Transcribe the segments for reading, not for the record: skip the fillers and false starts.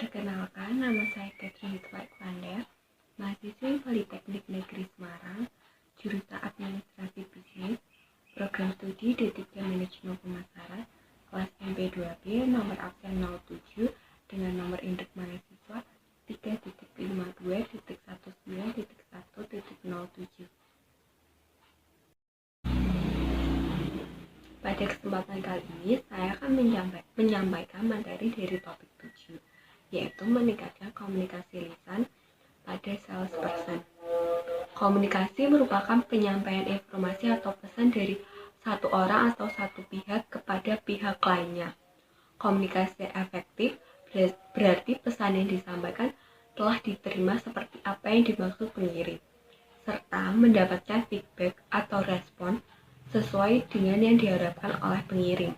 Perkenalkan, nama saya Catherine Hitwaikwander, mahasiswi Politeknik Negeri Semarang, jurusan Administrasi Bisnis, program studi D3 Manajemen Pemasaran, kelas MP2B, nomor absen 07, dengan nomor induk mahasiswa 3.52.19.1.07. Pada kesempatan kali ini, saya akan menyampaikan materi dari topik 7, yaitu meningkatkan komunikasi lisan pada salesperson. Komunikasi merupakan penyampaian informasi atau pesan dari satu orang atau satu pihak kepada pihak lainnya. Komunikasi efektif berarti pesan yang disampaikan telah diterima seperti apa yang dimaksud pengirim, serta mendapatkan feedback atau respon sesuai dengan yang diharapkan oleh pengirim.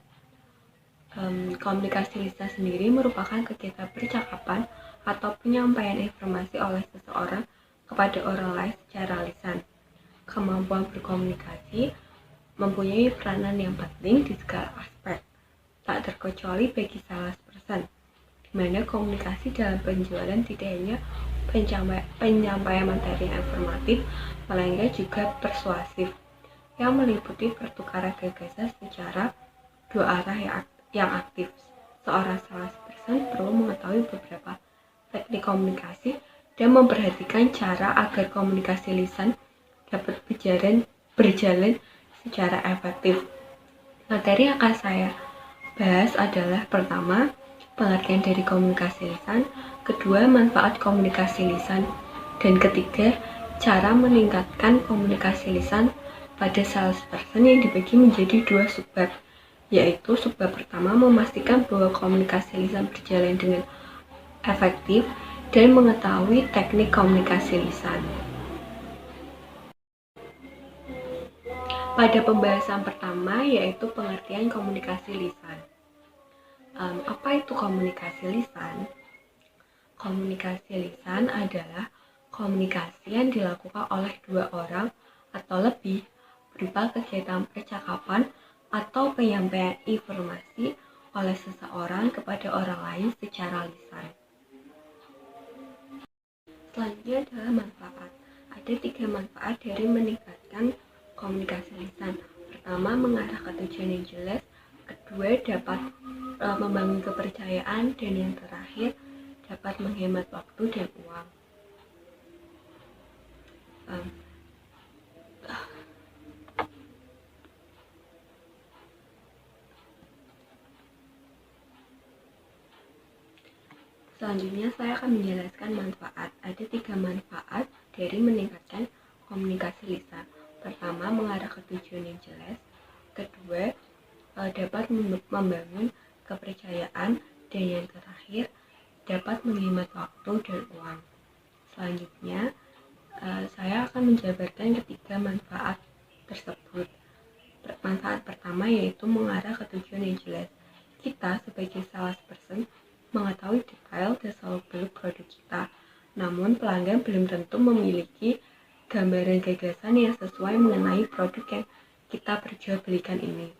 Komunikasi lisan sendiri merupakan kegiatan percakapan atau penyampaian informasi oleh seseorang kepada orang lain secara lisan. Kemampuan berkomunikasi mempunyai peranan yang penting di segala aspek, tak terkecuali bagi salesperson, di mana komunikasi dalam penjualan tidak hanya penyampaian materi yang informatif, melainkan juga persuasif, yang meliputi pertukaran gagasan secara dua arah yang aktif. Seorang salesperson perlu mengetahui beberapa teknik komunikasi dan memperhatikan cara agar komunikasi lisan dapat berjalan secara efektif. Materi yang akan saya bahas adalah: pertama, pengertian dari komunikasi lisan, kedua, manfaat komunikasi lisan, dan ketiga, cara meningkatkan komunikasi lisan pada salesperson yang dibagi menjadi dua subbab, yaitu subbab pertama memastikan bahwa komunikasi lisan berjalan dengan efektif dan mengetahui teknik komunikasi lisan. Pada pembahasan pertama, yaitu pengertian komunikasi lisan. Apa itu komunikasi lisan? Komunikasi lisan adalah komunikasi yang dilakukan oleh dua orang atau lebih berupa kegiatan percakapan atau penyampaian informasi oleh seseorang kepada orang lain secara lisan. Selanjutnya adalah manfaat. Ada 3 manfaat dari meningkatkan komunikasi lisan. Pertama, mengarah ke tujuan yang jelas. Kedua, dapat membangun kepercayaan. Dan yang terakhir, dapat menghemat waktu dan uang. Selanjutnya saya akan menjelaskan manfaat. Ada 3 manfaat dari meningkatkan komunikasi lisan. Pertama, mengarah ke tujuan yang jelas. Kedua, dapat membangun kepercayaan. Dan yang terakhir, dapat menghemat waktu dan uang. Selanjutnya, saya akan menjabarkan ketiga manfaat tersebut. Manfaat pertama yaitu mengarah ke tujuan yang jelas. Kita sebagai salesperson mengetahui detail dan seluk-beluk produk kita, namun pelanggan belum tentu memiliki gambaran gagasan yang sesuai mengenai produk yang kita perjualbelikan ini.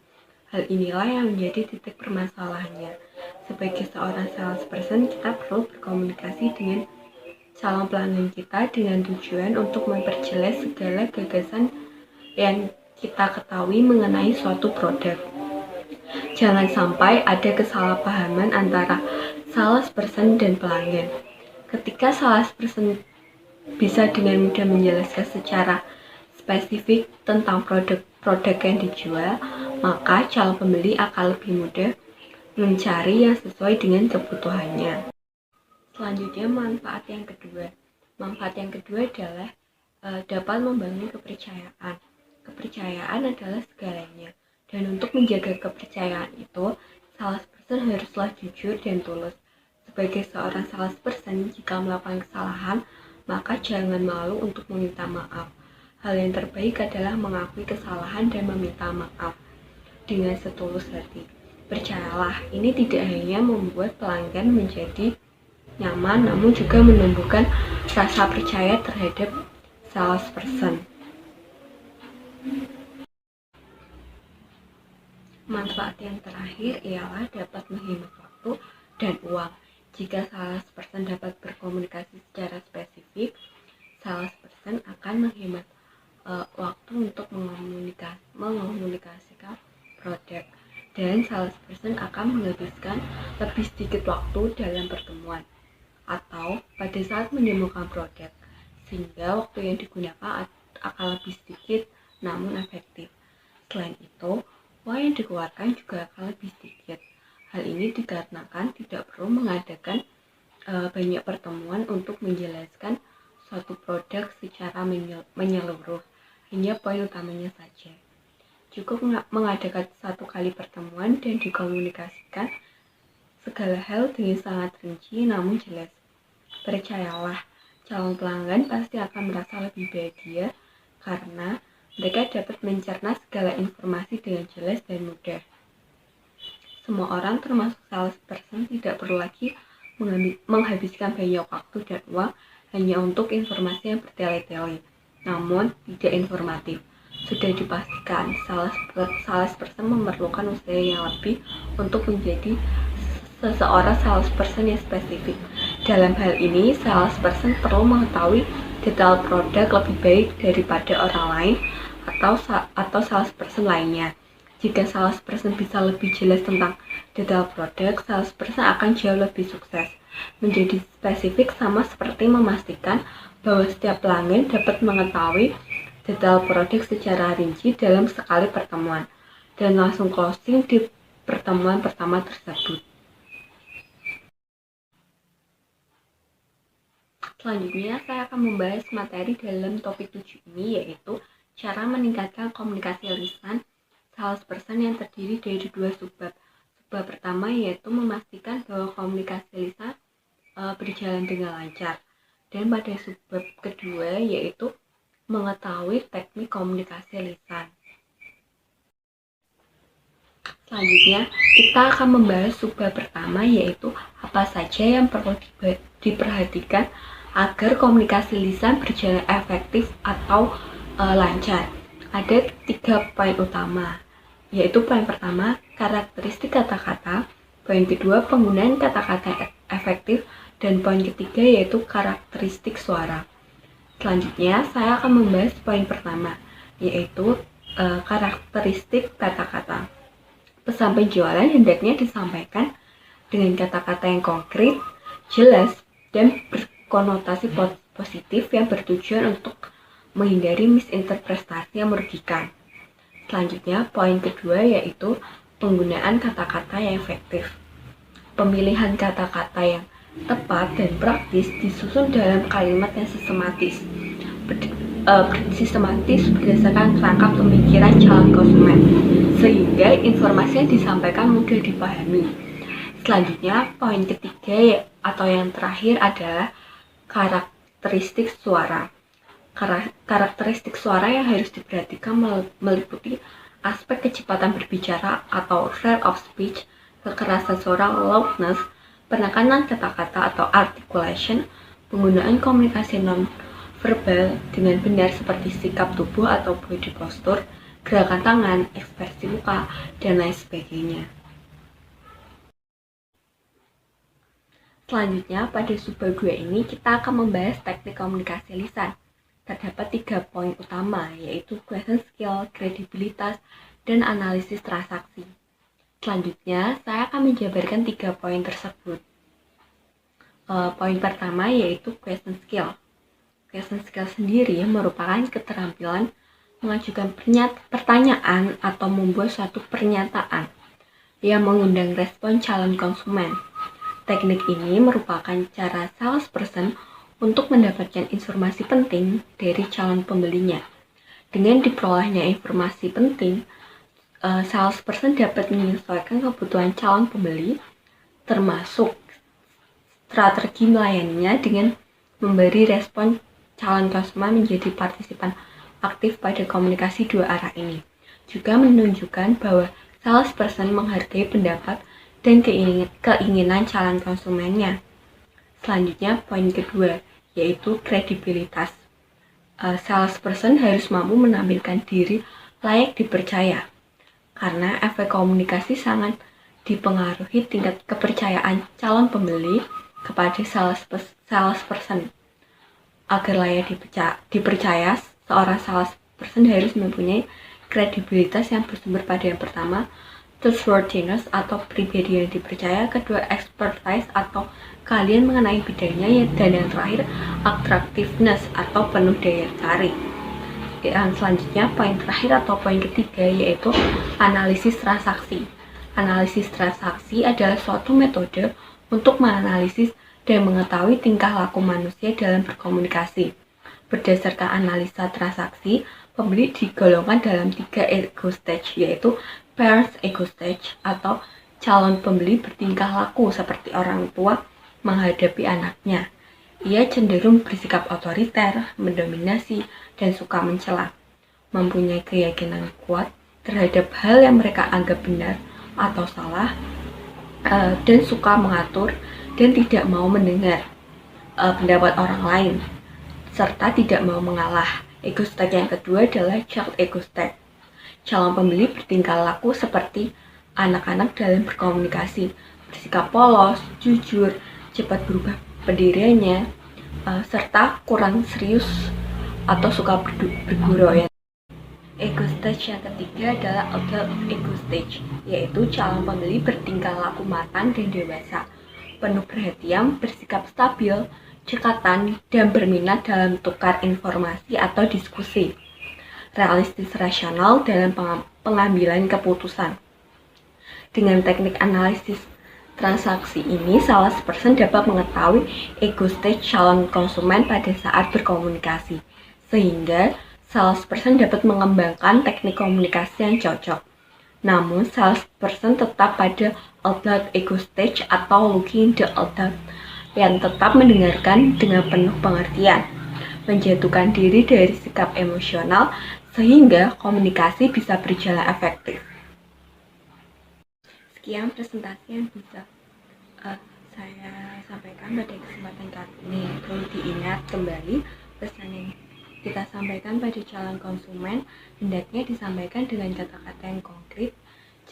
Hal inilah yang menjadi titik permasalahannya. Sebagai seorang salesperson, kita perlu berkomunikasi dengan calon pelanggan kita dengan tujuan untuk memperjelas segala gagasan yang kita ketahui mengenai suatu produk. Jangan sampai ada kesalahpahaman antara salesperson dan pelanggan. Ketika salesperson bisa dengan mudah menjelaskan secara spesifik tentang produk yang dijual, maka calon pembeli akan lebih mudah mencari yang sesuai dengan kebutuhannya. Selanjutnya, manfaat yang kedua. Manfaat yang kedua adalah dapat membangun kepercayaan. Kepercayaan adalah segalanya. Dan untuk menjaga kepercayaan itu, salesperson haruslah jujur dan tulus. Sebagai seorang salesperson, jika melakukan kesalahan, maka jangan malu untuk meminta maaf. Hal yang terbaik adalah mengakui kesalahan dan meminta maaf dengan setulus hati. Percayalah, ini tidak hanya membuat pelanggan menjadi nyaman, namun juga menumbuhkan rasa percaya terhadap salesperson. Manfaat yang terakhir ialah dapat menghemat waktu dan uang. Jika salesperson dapat berkomunikasi secara spesifik, salesperson akan menghemat waktu untuk mengomunikasikan produk, dan salesperson akan menghabiskan lebih sedikit waktu dalam pertemuan atau pada saat menemukan produk, sehingga waktu yang digunakan akan lebih sedikit namun efektif. Selain itu, uang yang dikeluarkan juga akan lebih sedikit. Hal ini dikarenakan tidak perlu mengadakan banyak pertemuan untuk menjelaskan suatu produk secara menyeluruh, hanya poin utamanya saja. Cukup mengadakan satu kali pertemuan dan dikomunikasikan segala hal dengan sangat rinci namun jelas. Percayalah, calon pelanggan pasti akan merasa lebih bahagia karena mereka dapat mencerna segala informasi dengan jelas dan mudah. Semua orang termasuk salesperson tidak perlu lagi menghabiskan banyak waktu dan uang hanya untuk informasi yang bertele-tele, namun tidak informatif. Sudah dipastikan, salesperson memerlukan usaha yang lebih untuk menjadi seseorang salesperson yang spesifik. Dalam hal ini, salesperson perlu mengetahui detail produk lebih baik daripada orang lain atau salesperson lainnya. Jika salesperson bisa lebih jelas tentang detail produk, salesperson akan jauh lebih sukses. Menjadi spesifik sama seperti memastikan bahwa setiap pelanggan dapat mengetahui detail produk secara rinci dalam sekali pertemuan, dan langsung closing di pertemuan pertama tersebut. Selanjutnya, saya akan membahas materi dalam topik 7 ini, yaitu cara meningkatkan komunikasi lisan salesperson yang terdiri dari 2 subbab. Subbab pertama yaitu memastikan bahwa komunikasi lisan berjalan dengan lancar, dan pada subbab kedua yaitu mengetahui teknik komunikasi lisan. Selanjutnya, kita akan membahas subbab pertama, yaitu apa saja yang perlu diperhatikan agar komunikasi lisan berjalan efektif atau lancar. Ada 3 poin utama, yaitu poin pertama, karakteristik kata-kata, poin kedua, penggunaan kata-kata efektif, dan poin ketiga yaitu karakteristik suara. Selanjutnya, saya akan membahas poin pertama, yaitu karakteristik kata-kata. Pesan penjualan hendaknya disampaikan dengan kata-kata yang konkret, jelas, dan berkonotasi positif yang bertujuan untuk menghindari misinterpretasi yang merugikan. Selanjutnya, poin kedua yaitu penggunaan kata-kata yang efektif. Pemilihan kata-kata yang tepat dan praktis disusun dalam kalimat yang sistematis berdasarkan kerangka pemikiran calon konsumen, sehingga informasi yang disampaikan mudah dipahami. Selanjutnya, poin ketiga atau yang terakhir adalah karakteristik suara. Karakteristik suara yang harus diperhatikan meliputi aspek kecepatan berbicara atau rate of speech, kekerasan suara loudness, penekanan kata-kata atau articulation, penggunaan komunikasi non-verbal dengan benar seperti sikap tubuh atau body posture, gerakan tangan, ekspresi muka, dan lain sebagainya. Selanjutnya, pada subbab 2 ini kita akan membahas teknik komunikasi lisan. Terdapat 3 poin utama, yaitu question skill, kredibilitas, dan analisis transaksi. Selanjutnya, saya akan menjabarkan 3 poin tersebut. Poin pertama yaitu question skill. Question skill sendiri merupakan keterampilan mengajukan pertanyaan atau membuat suatu pernyataan yang mengundang respon calon konsumen. Teknik ini merupakan cara salesperson untuk mendapatkan informasi penting dari calon pembelinya. Dengan diperolehnya informasi penting, salesperson dapat menyesuaikan kebutuhan calon pembeli, termasuk strategi melayaninya dengan memberi respon calon konsumen menjadi partisipan aktif pada komunikasi 2 arah ini. Juga menunjukkan bahwa salesperson menghargai pendapat dan keinginan calon konsumennya. Selanjutnya, poin kedua, yaitu kredibilitas. Salesperson harus mampu menampilkan diri layak dipercaya, karena efek komunikasi sangat dipengaruhi tingkat kepercayaan calon pembeli kepada salesperson. Agar layak dipercaya, seorang salesperson harus mempunyai kredibilitas yang bersumber pada yang pertama, trustworthiness atau pribadi yang dipercaya, kedua, expertise atau keahlian mengenai bidangnya, dan yang terakhir, attractiveness atau penuh daya tarik. Yang selanjutnya, poin terakhir atau poin ketiga, yaitu analisis transaksi. Analisis transaksi adalah suatu metode untuk menganalisis dan mengetahui tingkah laku manusia dalam berkomunikasi. Berdasarkan analisa transaksi, pembeli digolongkan dalam 3 ego stage, yaitu parents ego stage atau calon pembeli bertingkah laku seperti orang tua menghadapi anaknya. Ia cenderung bersikap otoriter, mendominasi, dan suka mencela. Mempunyai keyakinan kuat terhadap hal yang mereka anggap benar atau salah, dan suka mengatur dan tidak mau mendengar pendapat orang lain, serta tidak mau mengalah. Ego stage yang kedua adalah child ego stage. Calon pembeli bertingkah laku seperti anak-anak dalam berkomunikasi, bersikap polos, jujur, cepat berubah pendiriannya, serta kurang serius atau suka bergurau. Ego stage yang ketiga adalah adult ego stage, yaitu calon pembeli bertingkah laku matang dan dewasa, penuh perhatian, bersikap stabil, cekatan, dan berminat dalam tukar informasi atau diskusi. Realistis rasional dalam pengambilan keputusan. Dengan teknik analisis transaksi ini, salesperson dapat mengetahui ego stage calon konsumen pada saat berkomunikasi, sehingga salesperson dapat mengembangkan teknik komunikasi yang cocok. Namun, salesperson tetap pada adult ego stage atau looking the adult, yang tetap mendengarkan dengan penuh pengertian, menjatuhkan diri dari sikap emosional, sehingga komunikasi bisa berjalan efektif. Sekian presentasi yang bisa saya sampaikan pada kesempatan kali ini. Perlu diingat kembali pesan yang kita sampaikan pada calon konsumen hendaknya disampaikan dengan kata-kata yang konkret,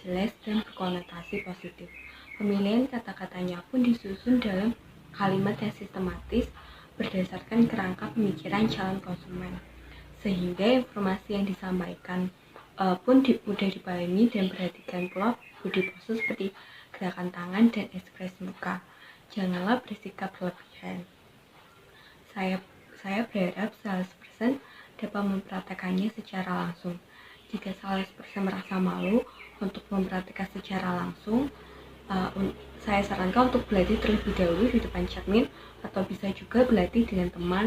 jelas, dan berkonotasi positif. Pemilihan kata-katanya pun disusun dalam kalimat yang sistematis berdasarkan kerangka pemikiran calon konsumen, sehingga informasi yang disampaikan pun mudah dipahami, dan perhatikan pula body pose seperti gerakan tangan dan ekspresi muka. Janganlah bersikap berlebihan. Saya berharap salesperson dapat mempraktekannya secara langsung. Jika salesperson merasa malu untuk mempraktekkan secara langsung, saya sarankan untuk berlatih terlebih dahulu di depan cermin, atau bisa juga berlatih dengan teman,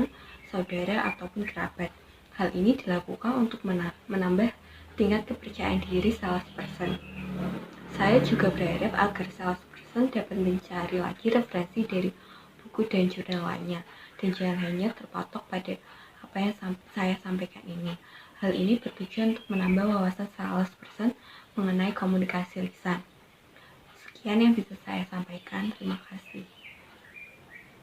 saudara, ataupun kerabat. Hal ini dilakukan untuk menambah tingkat kepercayaan diri salesperson. Saya juga berharap agar salesperson dapat mencari lagi referensi dari buku dan jurnal lainnya, dan jangan hanya terpatok pada apa yang saya sampaikan ini. Hal ini bertujuan untuk menambah wawasan salesperson mengenai komunikasi lisan. Sekian yang bisa saya sampaikan. Terima kasih.